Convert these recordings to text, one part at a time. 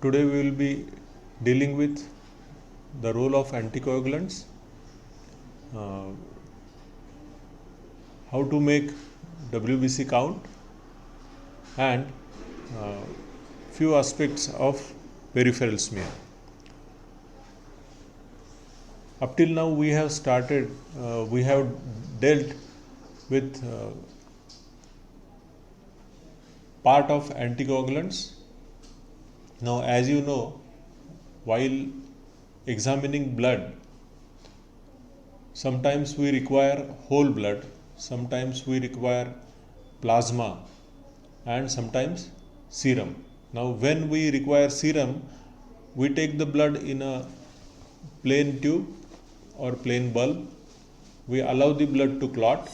Today we will be dealing with the role of anticoagulants, uh, how to make WBC count, and few aspects of peripheral smear. Up till now we have dealt with part of anticoagulants. Now, as you know, while examining blood, sometimes we require whole blood, sometimes we require plasma, and sometimes serum. Now, when we require serum, we take the blood in a plain tube or plain bulb, we allow the blood to clot,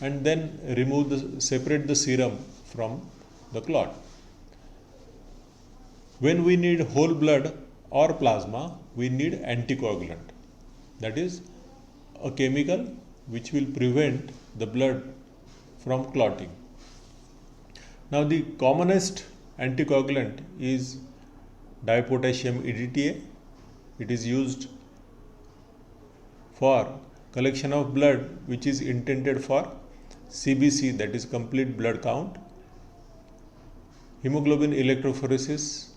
and then separate the serum from the clot. When we need whole blood or plasma, we need anticoagulant, that is a chemical which will prevent the blood from clotting. Now, the commonest anticoagulant is dipotassium EDTA. It is used for collection of blood which is intended for CBC, that is complete blood count, hemoglobin electrophoresis,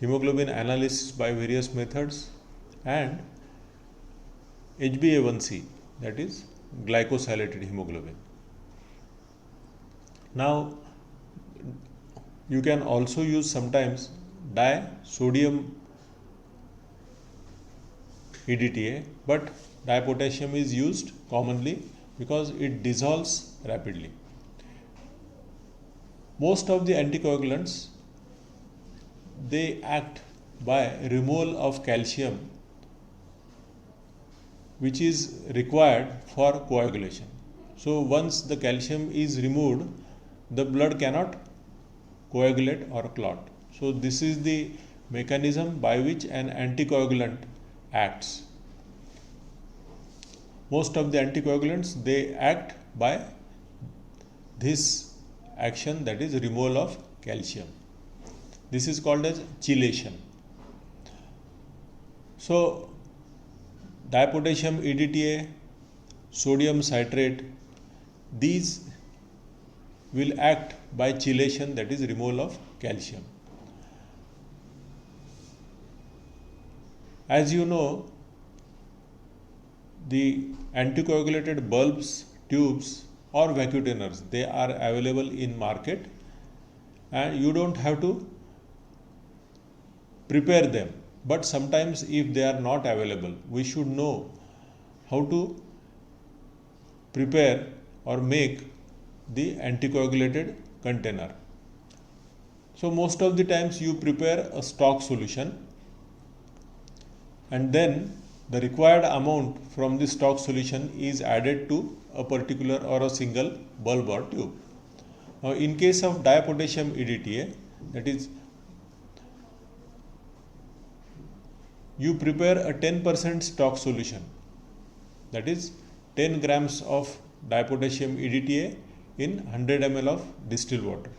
hemoglobin analysis by various methods, and HbA1c, that is glycosylated hemoglobin. Now, you can also use sometimes disodium EDTA, but dipotassium is used commonly because it dissolves rapidly. Most of the anticoagulants, they act by removal of calcium which is required for coagulation. So, once the calcium is removed, the blood cannot coagulate or clot. So, this is the mechanism by which an anticoagulant acts. Most of the anticoagulants, they act by this action, that is removal of calcium. This is called as chelation. So, dipotassium EDTA, sodium citrate, these will act by chelation, that is removal of calcium. As you know, the anticoagulated bulbs, tubes or vacutainers, they are available in market, and you don't have to prepare them. But sometimes if they are not available, we should know how to prepare or make the anticoagulated container. So, most of the times you prepare a stock solution, and then the required amount from the stock solution is added to a particular or a single bulb or tube. Now, in case of dipotassium EDTA, that is, you prepare a 10% stock solution, that is 10 grams of dipotassium EDTA in 100 ml of distilled water.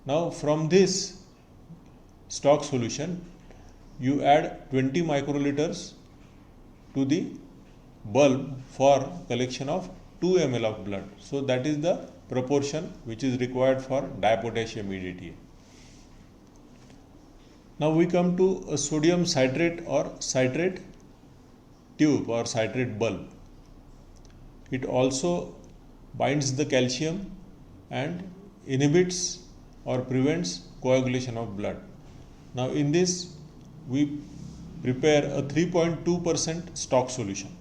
Now, from this stock solution, you add 20 microliters to the bulb for collection of 2 ml of blood. So, that is the proportion which is required for dipotassium EDTA. Now, we come to a sodium citrate or citrate tube or citrate bulb. It also binds the calcium and inhibits or prevents coagulation of blood. Now, in this we prepare a 3.2% stock solution,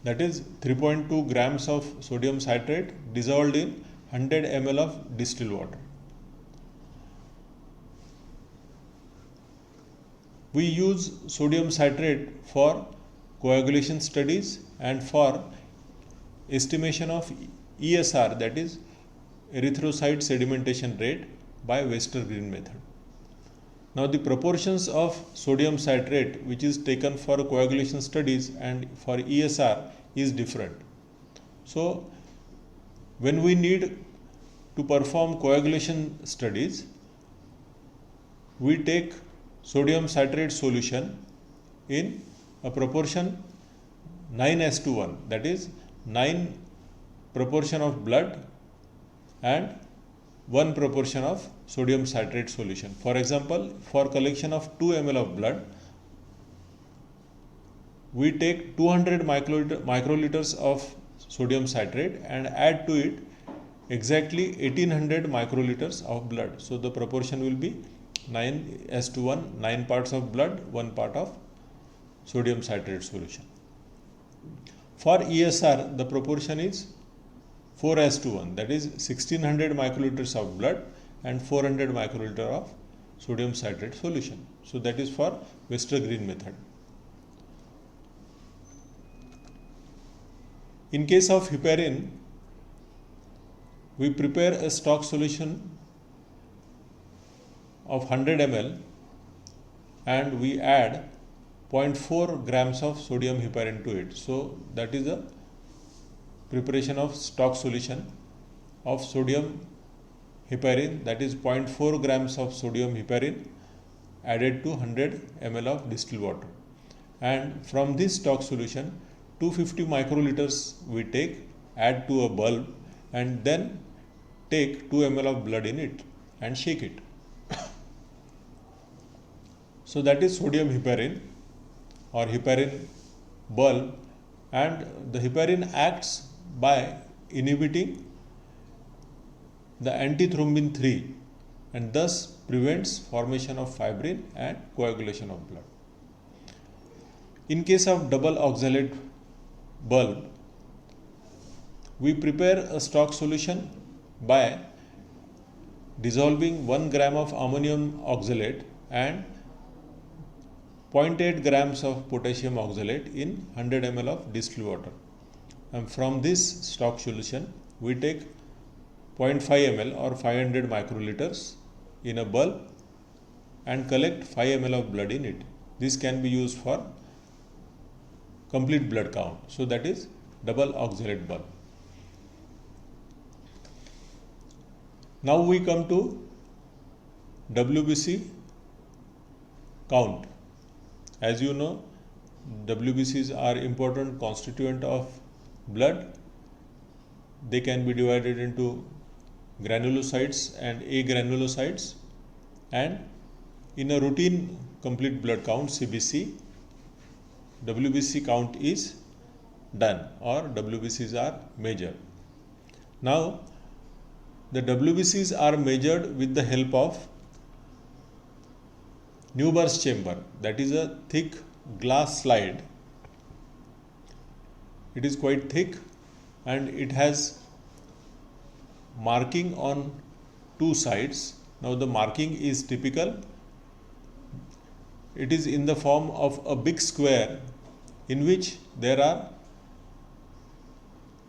that is 3.2 grams of sodium citrate dissolved in 100 ml of distilled water. We use sodium citrate for coagulation studies and for estimation of ESR, that is erythrocyte sedimentation rate, by Westergreen method. Now, the proportions of sodium citrate which is taken for coagulation studies and for ESR is different. So, when we need to perform coagulation studies, we take sodium citrate solution in a proportion 9:1, that is 9 proportion of blood and 1 proportion of sodium citrate solution. For example, for collection of 2 ml of blood, we take 200 microliters of sodium citrate and add to it exactly 1800 microliters of blood. So the proportion will be 9:1, 9 parts of blood, 1 part of sodium citrate solution. For ESR, the proportion is 4:1, that is 1600 microliters of blood and 400 microliter of sodium citrate solution. So that is for Westergreen method. In case of heparin, we prepare a stock solution of 100 ml and we add 0.4 grams of sodium heparin to it. So that is the preparation of stock solution of sodium heparin, that is 0.4 grams of sodium heparin added to 100 ml of distilled water. And from this stock solution, 250 microliters we take, add to a bulb and then take 2 ml of blood in it and shake it. So that is sodium heparin or heparin bulb, and the heparin acts by inhibiting the antithrombin 3 and thus prevents formation of fibrin and coagulation of blood. In case of double oxalate bulb, we prepare a stock solution by dissolving 1 gram of ammonium oxalate and 0.8 grams of potassium oxalate in 100 ml of distilled water. And from this stock solution, we take 0.5 ml or 500 microliters in a bulb and collect 5 ml of blood in it. This can be used for complete blood count. So that is double oxalate bulb. Now we come to WBC count. As you know, WBCs are important constituent of blood. They can be divided into granulocytes and agranulocytes, and in a routine complete blood count CBC, WBC count is done or WBCs are measured. Now the WBCs are measured with the help of Newbur's chamber, that is a thick glass slide. It is quite thick and it has marking on 2 sides. Now the marking is typical. It is in the form of a big square in which there are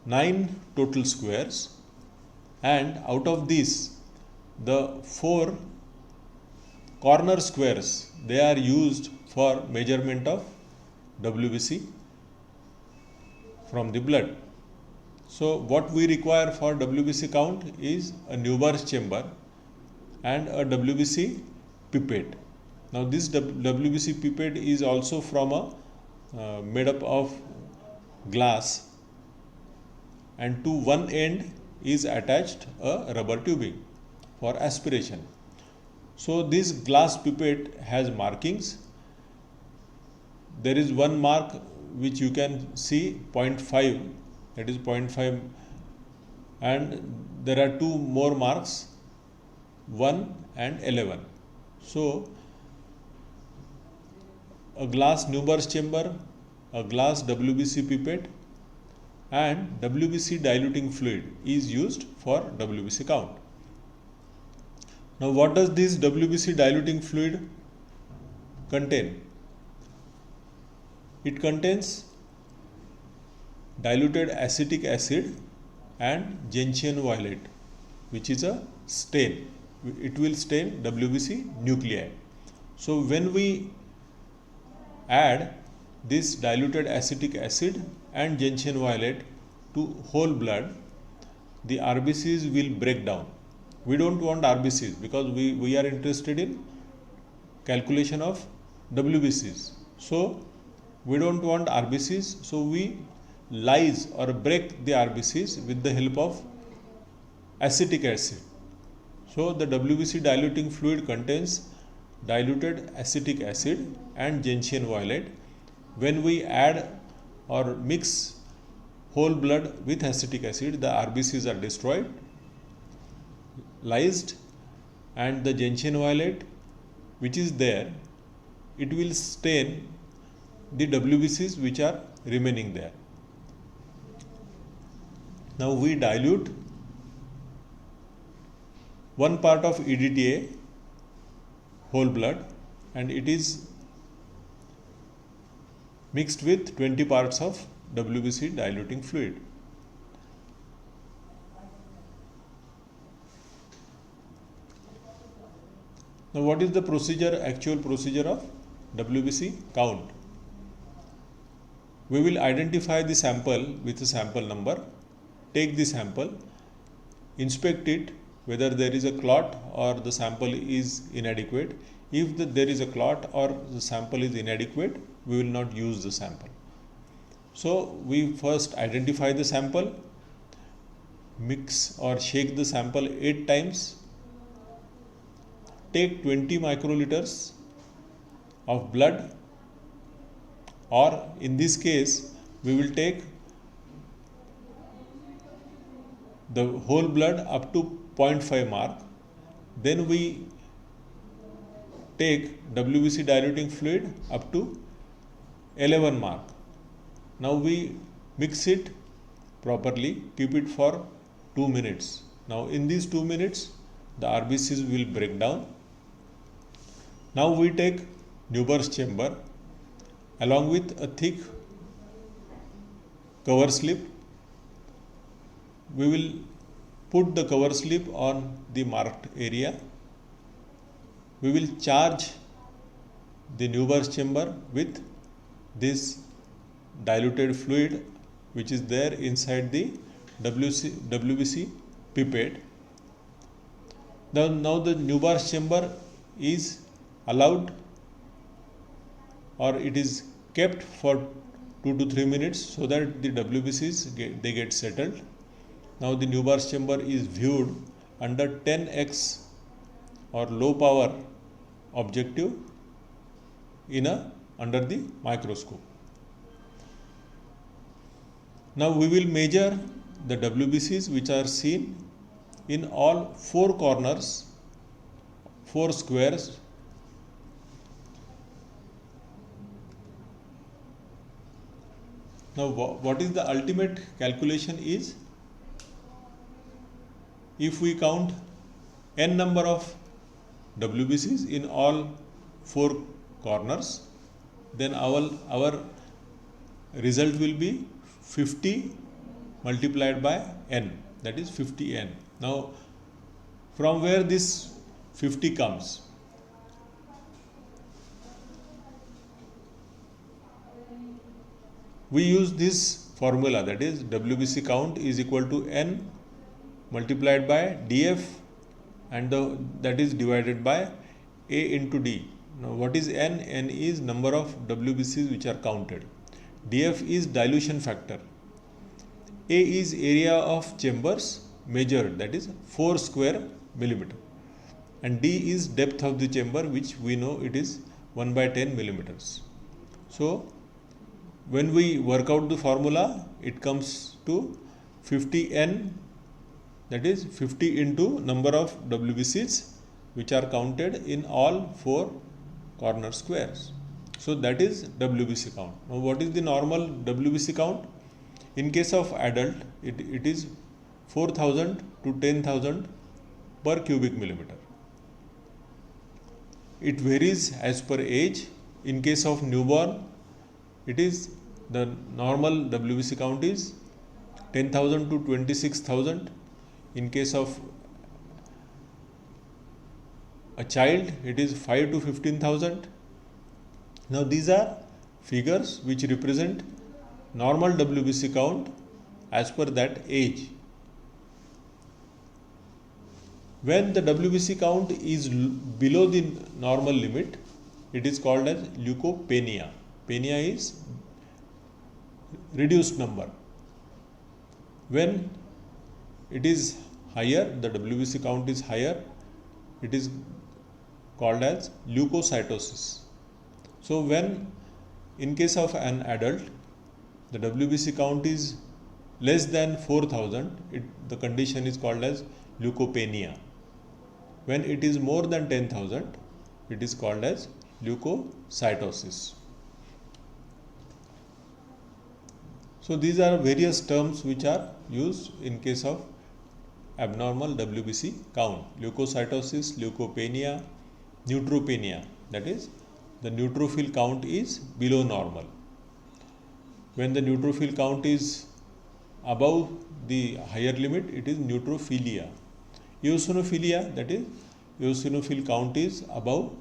9 total squares, and out of these the 4 corner squares, they are used for measurement of WBC from the blood. So what we require for WBC count is a Newbur's chamber and a WBC pipette. Now this WBC pipette is also from a made up of glass, and to one end is attached a rubber tubing for aspiration. So this glass pipette has markings. There is one mark which you can see 0.5, that is 0.5, and there are 2 more marks, 1 and 11. So a glass Newbur's chamber, a glass WBC pipette and WBC diluting fluid is used for WBC count. Now what does this WBC diluting fluid contain? It contains diluted acetic acid and gentian violet, which is a stain. It will stain WBC nuclei. So when we add this diluted acetic acid and gentian violet to whole blood, the RBCs will break down. We don't want RBCs because we are interested in calculation of WBCs. So we don't want RBCs, so we lyse or break the RBCs with the help of acetic acid. So the WBC diluting fluid contains diluted acetic acid and gentian violet. When we add or mix whole blood with acetic acid, the RBCs are destroyed, lysed, and the gentian violet which is there, it will stain the WBCs which are remaining there. Now we dilute 1 part of EDTA whole blood and it is mixed with 20 parts of WBC diluting fluid. Now what is the actual procedure of WBC count? We will identify the sample with a sample number, take the sample, inspect it whether there is a clot or the sample is inadequate. If there is a clot or the sample is inadequate, we will not use the sample. So we first identify the sample, mix or shake the sample 8 times, take 20 microliters of blood, or in this case we will take the whole blood up to 0.5 mark, then we take WBC diluting fluid up to 11 mark. Now we mix it properly, keep it for 2 minutes. Now in these 2 minutes the RBCs will break down. Now we take Newbur's chamber along with a thick cover slip. We will put the cover slip on the marked area. We will charge the Newbur's chamber with this diluted fluid which is there inside the WBC pipette. Now the Newbur's chamber is allowed or it is kept for 2 to 3 minutes so that the WBCs get settled. Now the Newbur's chamber is viewed under 10x or low power objective under the microscope. Now we will measure the WBCs which are seen in all 4 corners, 4 squares. Now what is the ultimate calculation is, if we count n number of WBCs in all 4 corners, then our result will be 50 multiplied by n, that is 50n. Now from where this 50 comes? We use this formula, that is WBC count is equal to n multiplied by df and that is divided by A into D. Now what is n? N is number of WBCs which are counted. df is dilution factor. A is area of chambers measured, that is 4 square millimeter, and D is depth of the chamber which we know it is 1 by 10 millimeters. So when we work out the formula, it comes to 50n, that is 50 into number of WBCs which are counted in all 4 corner squares. So that is WBC count. Now what is the normal WBC count? In case of adult, it is 4000 to 10,000 per cubic millimeter. It varies as per age. In case of newborn, it is the normal WBC count is 10,000 to 26,000. In case of a child, it is 5 to 15,000. Now these are figures which represent normal WBC count as per that age. When the WBC count is below the normal limit, it is called as leukopenia. Penia is reduced number. When it is higher, the WBC count is higher, it is called as leukocytosis. So when in case of an adult the WBC count is less than 4000, the condition is called as leukopenia. When it is more than 10,000, it is called as leukocytosis. So these are various terms which are used in case of abnormal WBC count: leukocytosis, leukopenia, neutropenia, that is the neutrophil count is below normal. When the neutrophil count is above the higher limit, it is neutrophilia. Eosinophilia, that is eosinophil count is above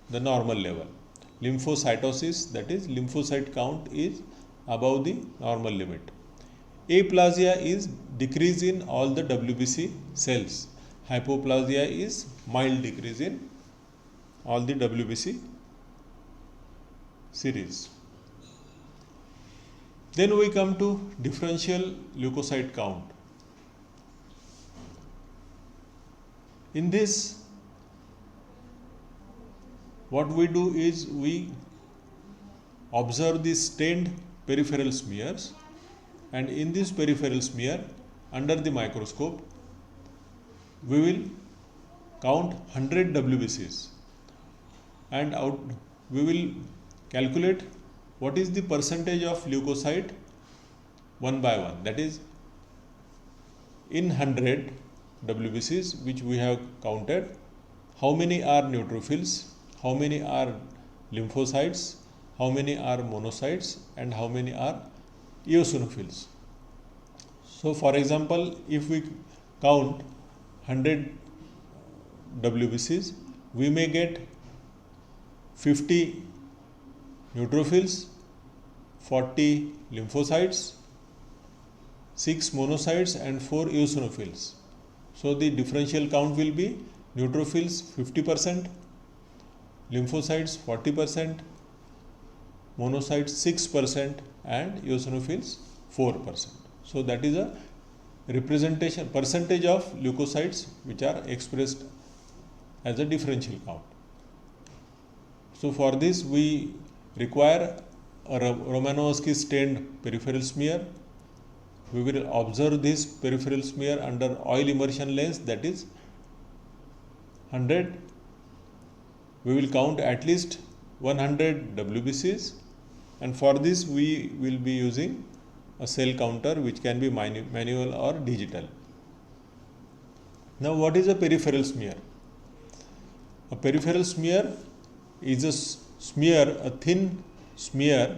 the normal level. Lymphocytosis, that is lymphocyte count is above the normal limit. Aplasia is decrease in all the WBC cells. Hypoplasia is mild decrease in all the WBC series. Then we come to differential leukocyte count. In this, what we do is we observe the stained peripheral smears, and in this peripheral smear under the microscope we will count 100 WBCs, and we will calculate what is the percentage of leukocyte one by one, that is in 100 WBCs which we have counted, how many are neutrophils, how many are lymphocytes, how many are monocytes, and how many are eosinophils. So for example, if we count 100 WBCs, we may get 50 neutrophils, 40 lymphocytes, 6 monocytes and 4 eosinophils. So the differential count will be neutrophils 50%, lymphocytes 40%, monocytes 6% and eosinophils 4%. So that is a representation percentage of leukocytes which are expressed as a differential count. So for this we require a Romanowski stained peripheral smear. We will observe this peripheral smear under oil immersion lens, that is 100. We will count at least 100 WBCs, and for this we will be using a cell counter which can be manual or digital. Now what is a peripheral smear? A peripheral smear is a smear, a thin smear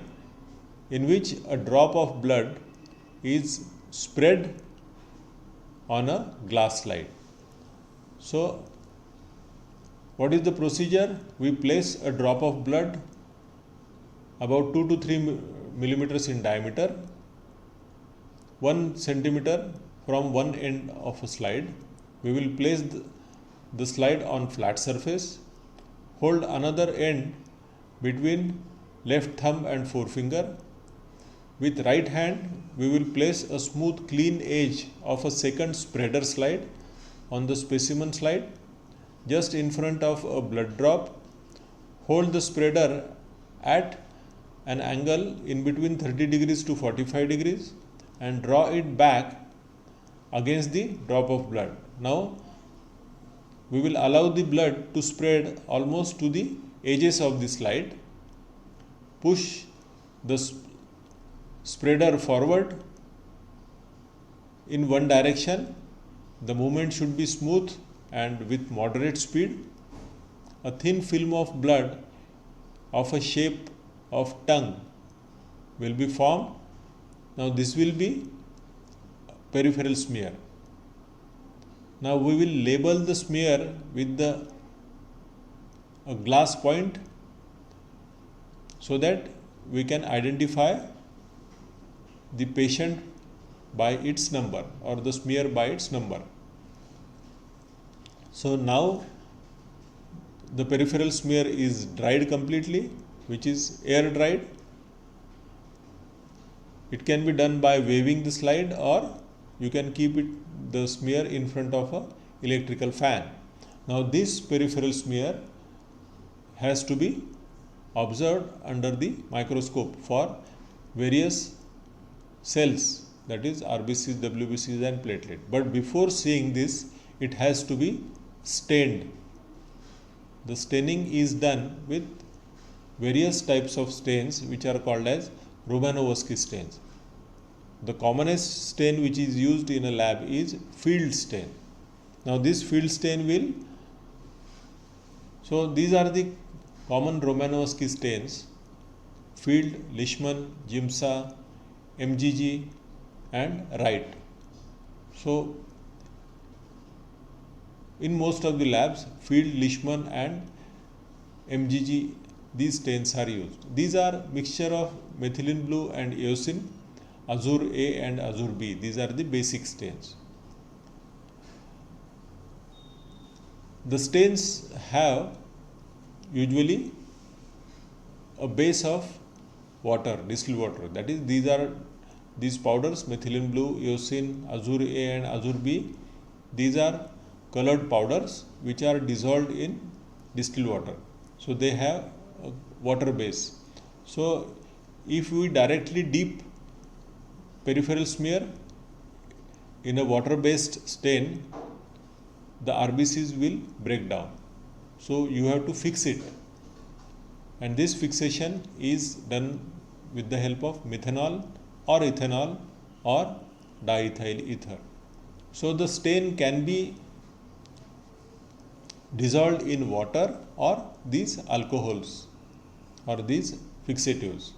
in which a drop of blood is spread on a glass slide. So what is the procedure? We place a drop of blood about 2 to 3 millimeters in diameter, 1 centimeter from one end of a slide. We will place the slide on flat surface, hold another end between left thumb and forefinger. With right hand, we will place a smooth clean edge of a second spreader slide on the specimen slide just in front of a blood drop. Hold the spreader at an angle in between 30 degrees to 45 degrees and draw it back against the drop of blood. Now we will allow the blood to spread almost to the edges of the slide. Push the spreader forward in one direction. The movement should be smooth and with moderate speed. A thin film of blood of a shape of tongue will be formed. Now this will be peripheral smear. Now we will label the smear with a glass point so that we can identify the patient by its number or the smear by its number. So now the peripheral smear is dried completely, which is air dried. It can be done by waving the slide, or you can keep the smear in front of a electrical fan. Now this peripheral smear has to be observed under the microscope for various cells, that is RBCs, WBCs and platelet. But before seeing this, it has to be stained. The staining is done with various types of stains which are called as Romanowski stains. The commonest stain which is used in a lab is field stain. Now this field stain will, so these are the common Romanowski stains: field, Leishman, Giemsa, MGG and Wright. So in most of the labs, field, Leishman and MGG, these stains are used. These are mixture of methylene blue and eosin, azure A and azure B. These are the basic stains. The stains have usually a base of water, distilled water. That is, these powders, methylene blue, eosin, azure A and azure B, these are colored powders which are dissolved in distilled water. So they have a water base. So if we directly dip peripheral smear in a water based stain, the RBCs will break down. So you have to fix it, and this fixation is done with the help of methanol or ethanol or diethyl ether. So the stain can be dissolved in water or these alcohols or these fixatives.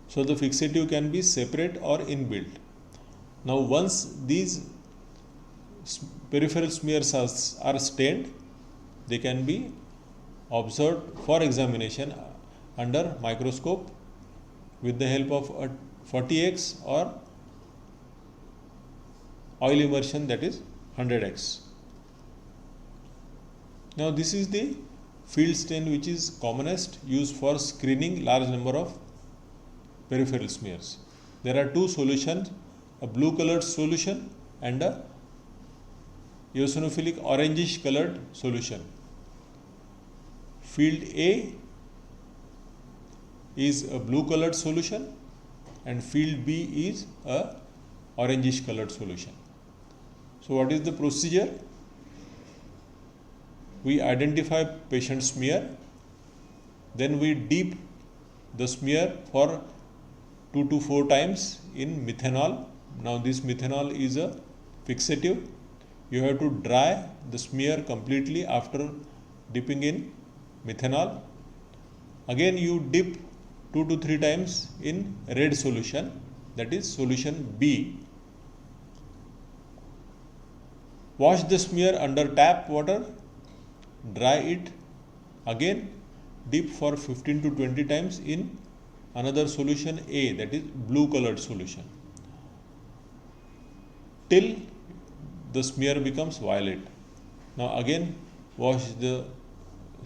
So the fixative can be separate or inbuilt. Now once these peripheral smears are stained, they can be observed for examination under microscope with the help of a 40x or oil immersion, that is 100x. Now this is the field stain which is commonest, used for screening large number of peripheral smears. There are two solutions, a blue colored solution and a eosinophilic orangish colored solution. Field A is a blue colored solution and field B is a orangish colored solution. So what is the procedure? We identify patient smear, then we dip the smear for 2 to 4 times in methanol. Now this methanol is a fixative. You have to dry the smear completely after dipping in methanol. Again you dip 2 to 3 times in red solution, that is solution B. Wash the smear under tap water, dry it, again dip for 15 to 20 times in another solution A, that is blue colored solution, till the smear becomes violet. Now again wash the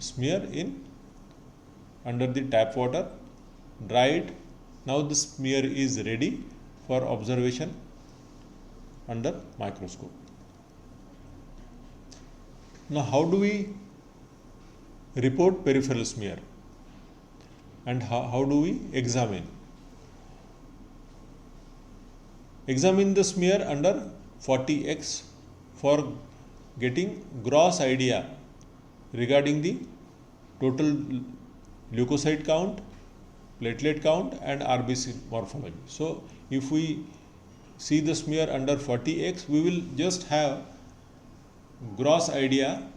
smear in under the tap water, dry it. Now the smear is ready for observation under microscope. Now how do we report peripheral smear and how do we examine? Examine the smear under 40x for getting gross idea regarding the total leukocyte count, platelet count and RBC morphology. So if we see the smear under 40x, we will just have gross idea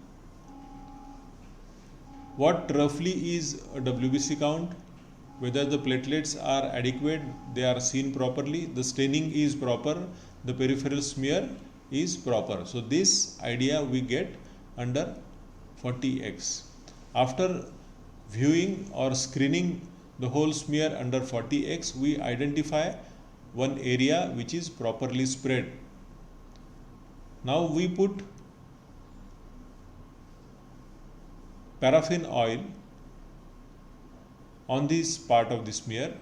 what roughly is a WBC count, whether the platelets are adequate, they are seen properly, the staining is proper, the peripheral smear is proper. So this idea we get under 40x. After viewing or screening the whole smear under 40x, we identify one area which is properly spread. Now we put paraffin oil on this part of the smear,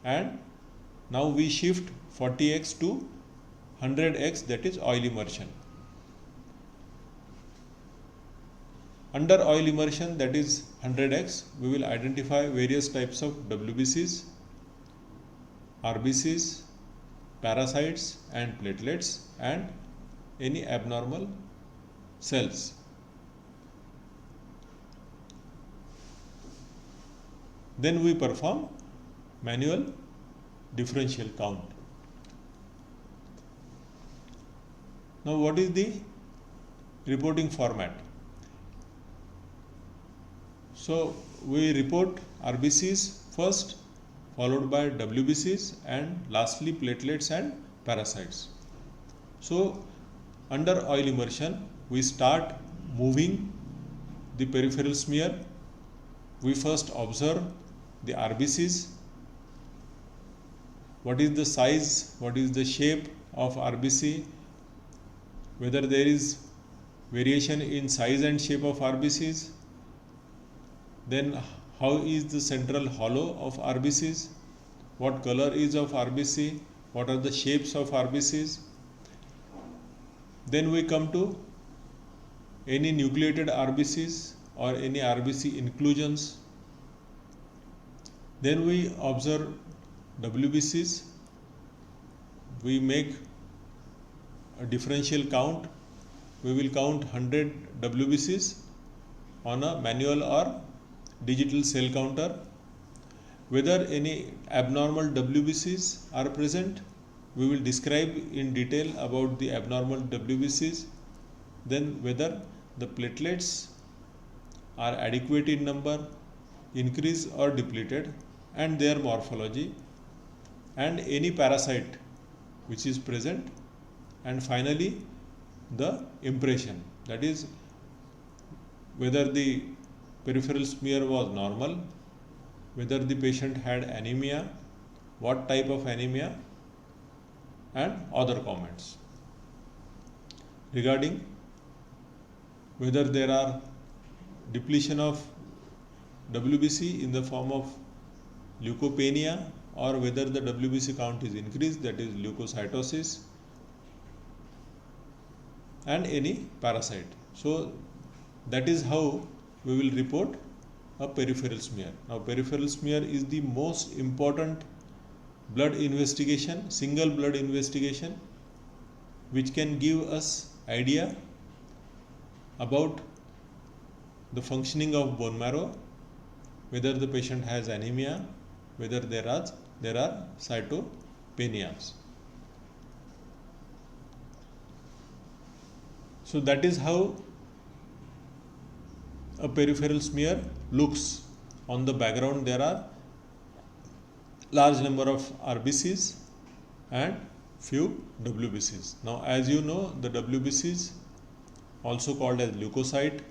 and now we shift 40x to 100x, that is oil immersion. Under oil immersion, that is 100x, we will identify various types of WBCs, RBCs, parasites and platelets, and any abnormal cells. Then we perform manual differential count. Now, what is the reporting format? So, we report RBCs first, followed by WBCs, and lastly platelets and parasites. So, under oil immersion, we start moving the peripheral smear. We first observe the RBCs, what is the size, what is the shape of RBC, whether there is variation in size and shape of RBCs, then how is the central hollow of RBCs, what color is of RBC, what are the shapes of RBCs. Then we come to any nucleated RBCs or any RBC inclusions. Then we observe WBCs. We make a differential count. We will count 100 WBCs on a manual or digital cell counter. Whether any abnormal WBCs are present, we will describe in detail about the abnormal WBCs. Then whether the platelets are adequate in number, increased or depleted, and their morphology, and any parasite which is present, and finally the impression, that is whether the peripheral smear was normal, whether the patient had anemia, what type of anemia, and other comments regarding whether there are depletion of WBC in the form of leukopenia, or whether the WBC count is increased, that is leukocytosis, and any parasite. So that is how we will report a peripheral smear. Now, peripheral smear is the most important blood investigation, single blood investigation, which can give us idea about the functioning of bone marrow, whether the patient has anemia, whether there are cytopenias. So that is how a peripheral smear looks. On the background there are large number of RBCs and few WBCs. Now, as you know, the WBCs also called as leukocyte,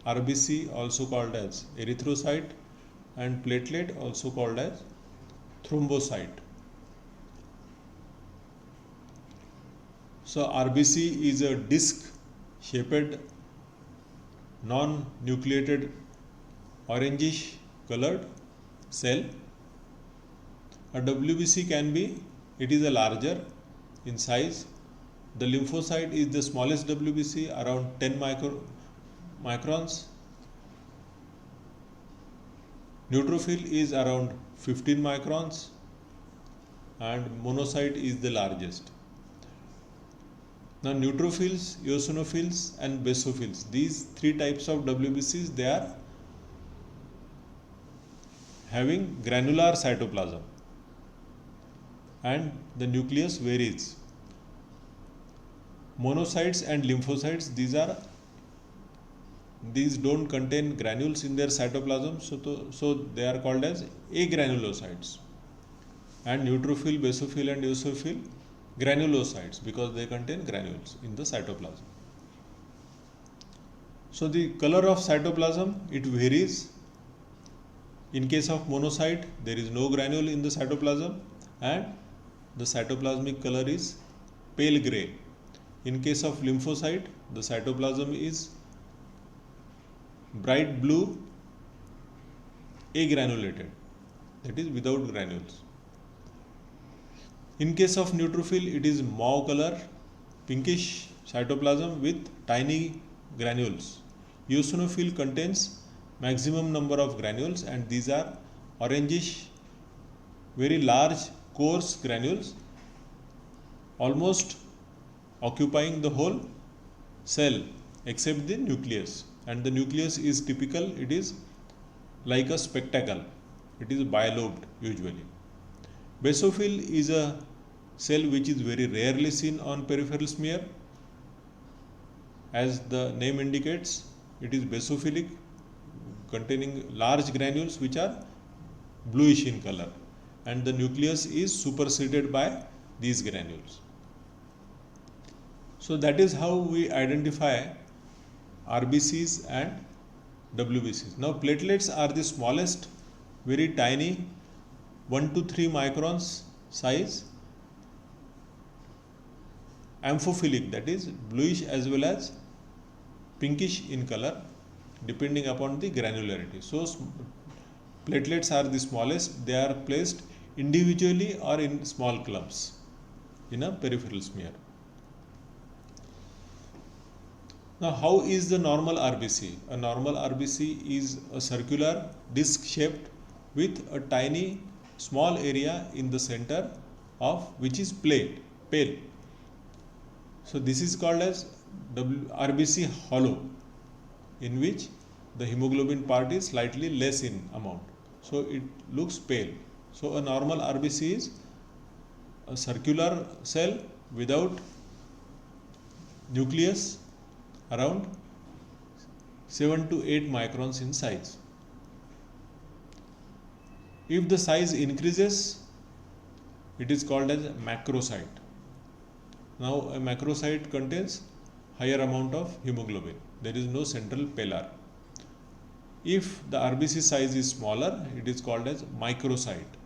RBC also called as erythrocyte, and platelet also called as thrombocyte. So RBC is a disc shaped non-nucleated orangish colored cell. A WBC can be, it is a larger in size. The lymphocyte is the smallest WBC, around 10 microns. Neutrophil is around 15 microns, and monocyte is the largest. Now, neutrophils, eosinophils, and basophils, these three types of WBCs, they are having granular cytoplasm, and the nucleus varies. Monocytes and lymphocytes, these don't contain granules in their cytoplasm, so they are called as agranulocytes. And neutrophil, basophil, and eosinophil, granulocytes, because they contain granules in the cytoplasm. So the color of cytoplasm, it varies. In case of monocyte, there is no granule in the cytoplasm, and the cytoplasmic color is pale gray. In case of lymphocyte, the cytoplasm is bright blue agranulated, that is without granules. In case of neutrophil, it is mauve color, pinkish cytoplasm with tiny granules. Eosinophil contains maximum number of granules, and these are orangish, very large, coarse granules, almost occupying the whole cell except the nucleus. And the nucleus is typical, it is like a spectacle, it is bilobed usually. Basophil is a cell which is very rarely seen on peripheral smear. As the name indicates, it is basophilic, containing large granules which are bluish in color, and the nucleus is superseded by these granules. So that is how we identify RBCs and WBCs. Now platelets are the smallest, very tiny, 1 to 3 microns size, amphophilic, that is bluish as well as pinkish in color depending upon the granularity. So platelets are the smallest, they are placed individually or in small clumps in a peripheral smear. Now how is the normal RBC? A normal RBC is a circular disc shaped with a tiny small area in the center of which is pale. So this is called as RBC hollow, in which the hemoglobin part is slightly less in amount, so it looks pale. So a normal RBC is a circular cell without nucleus, around 7 to 8 microns in size. If the size increases, it is called as macrocyte. Now a macrocyte contains higher amount of hemoglobin, there is no central palar. If the RBC size is smaller, it is called as microcyte.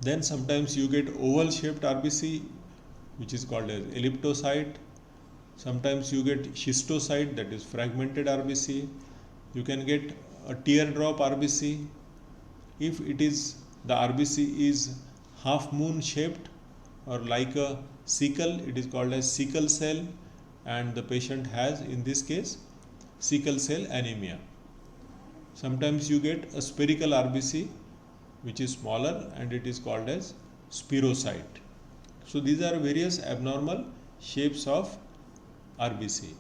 Then sometimes you get oval shaped RBC, which is called as elliptocyte. Sometimes you get schistocyte, that is fragmented RBC. You can get a teardrop RBC. If it is the RBC is half moon shaped or like a sickle, it is called as sickle cell, and the patient has in this case sickle cell anemia. Sometimes you get a spherical RBC which is smaller and it is called as spirocyte. So these are various abnormal shapes of RBC.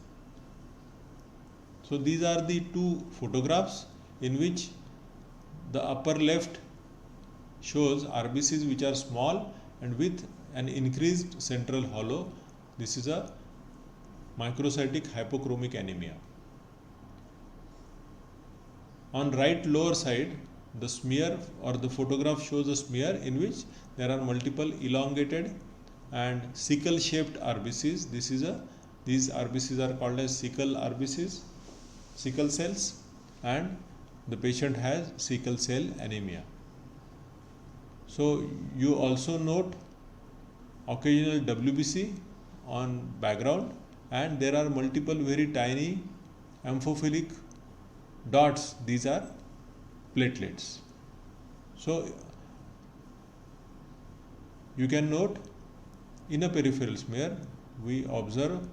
So these are the two photographs in which the upper left shows RBCs which are small and with an increased central hollow. This is a microcytic hypochromic anemia. On right lower side, the smear or the photograph shows a smear in which there are multiple elongated and sickle shaped RBCs. These RBCs are called as sickle RBCs, sickle cells, and the patient has sickle cell anemia. So you also note occasional WBC on background, and there are multiple very tiny amphophilic dots. These are platelets. So you can note in a peripheral smear we observe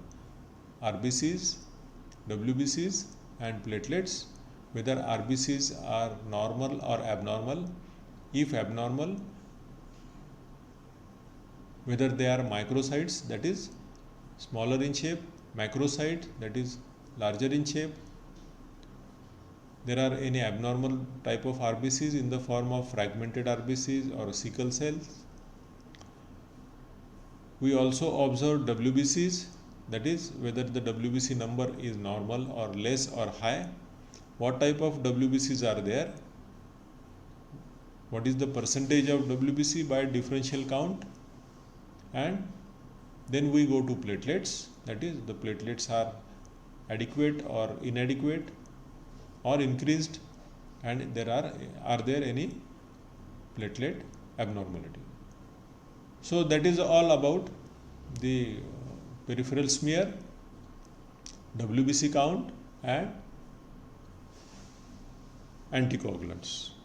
RBCs, WBCs and platelets, whether RBCs are normal or abnormal. If abnormal, whether they are microcytes, that is smaller in shape, macrocyte, that is larger in shape. There are any abnormal type of RBCs in the form of fragmented RBCs or sickle cells. We also observe WBCs, that is whether the WBC number is normal or less or high. What type of WBCs are there? What is the percentage of WBC by differential count? And then we go to platelets, that is the platelets are adequate or inadequate or increased, and are there any platelet abnormality. So that is all about the peripheral smear, WBC count and anticoagulants.